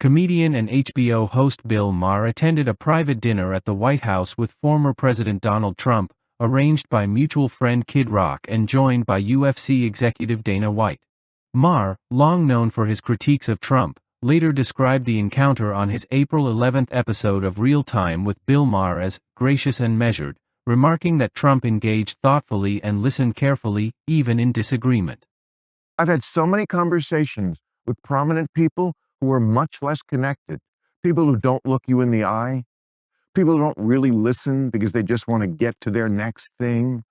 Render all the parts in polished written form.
Comedian and HBO host Bill Maher attended a private dinner at the White House with former President Donald Trump, arranged by mutual friend Kid Rock and joined by UFC executive Dana White. Maher, long known for his critiques of Trump, later described the encounter on his April 11th episode of Real Time with Bill Maher as gracious and measured, remarking that Trump engaged thoughtfully and listened carefully, even in disagreement. I've had so many conversations with prominent people who are much less connected, people who don't look you in the eye, people who don't really listen because they just want to get to their next thing,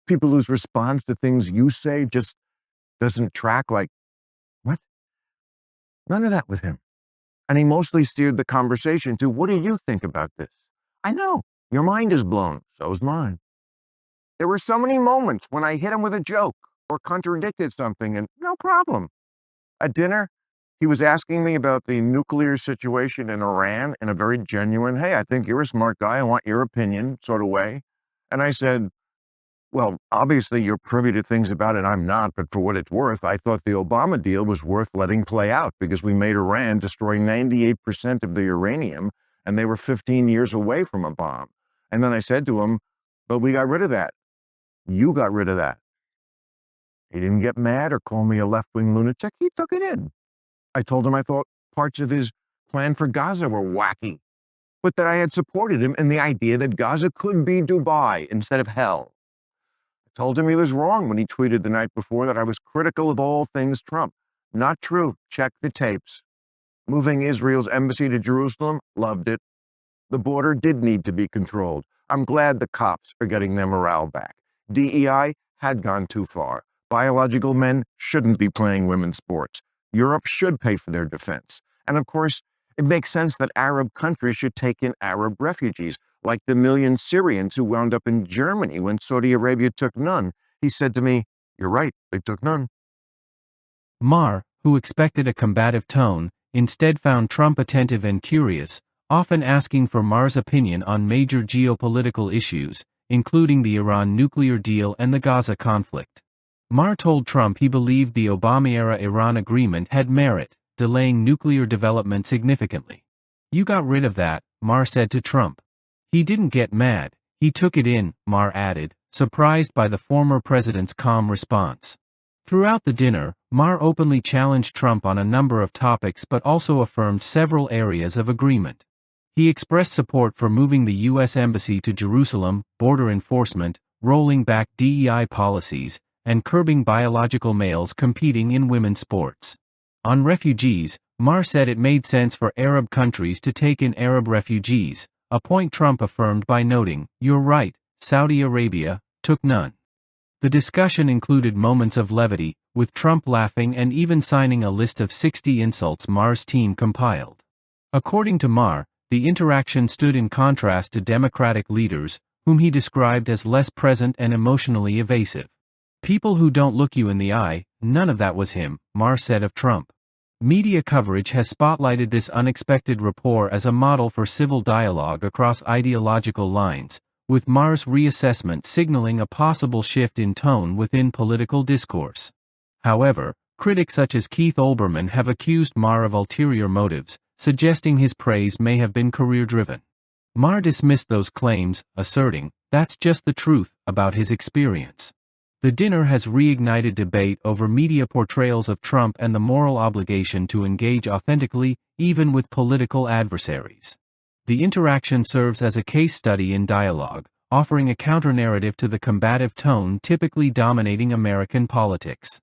people whose response to things you say just doesn't track like, what? None of that with him. And he mostly steered the conversation to, what do you think about this? I know, your mind is blown, so is mine. There were so many moments when I hit him with a joke or contradicted something and no problem. At dinner, he was asking me about the nuclear situation in Iran in a very genuine, hey, I think you're a smart guy, I want your opinion sort of way. And I said, well, obviously you're privy to things about it, I'm not, but for what it's worth, I thought the Obama deal was worth letting play out because we made Iran destroy 98% of the uranium and they were 15 years away from a bomb. And then I said to him, but we got rid of that. You got rid of that. He didn't get mad or call me a left-wing lunatic. He took it in. I told him I thought parts of his plan for Gaza were wacky, but that I had supported him in the idea that Gaza could be Dubai instead of hell. I told him he was wrong when he tweeted the night before that I was critical of all things Trump. Not true. Check the tapes. Moving Israel's embassy to Jerusalem, loved it. The border did need to be controlled. I'm glad the cops are getting their morale back. DEI had gone too far. Biological men shouldn't be playing women's sports. Europe should pay for their defense. And of course, it makes sense that Arab countries should take in Arab refugees, like the million Syrians who wound up in Germany when Saudi Arabia took none. He said to me, you're right, they took none. Maher, who expected a combative tone, instead found Trump attentive and curious, often asking for Maher's opinion on major geopolitical issues, including the Iran nuclear deal and the Gaza conflict. Maher told Trump he believed the Obama-era Iran agreement had merit, delaying nuclear development significantly. You got rid of that, Maher said to Trump. He didn't get mad, he took it in, Maher added, surprised by the former president's calm response. Throughout the dinner, Maher openly challenged Trump on a number of topics but also affirmed several areas of agreement. He expressed support for moving the U.S. Embassy to Jerusalem, border enforcement, rolling back DEI policies, and curbing biological males competing in women's sports. On refugees, Maher said it made sense for Arab countries to take in Arab refugees, a point Trump affirmed by noting, "You're right, Saudi Arabia took none." The discussion included moments of levity, with Trump laughing and even signing a list of 60 insults Maher's team compiled. According to Maher, the interaction stood in contrast to Democratic leaders, whom he described as less present and emotionally evasive. People who don't look you in the eye, none of that was him, Maher said of Trump. Media coverage has spotlighted this unexpected rapport as a model for civil dialogue across ideological lines, with Maher's reassessment signaling a possible shift in tone within political discourse. However, critics such as Keith Olbermann have accused Maher of ulterior motives, suggesting his praise may have been career-driven. Maher dismissed those claims, asserting, "That's just the truth about his experience." The dinner has reignited debate over media portrayals of Trump and the moral obligation to engage authentically, even with political adversaries. The interaction serves as a case study in dialogue, offering a counter-narrative to the combative tone typically dominating American politics.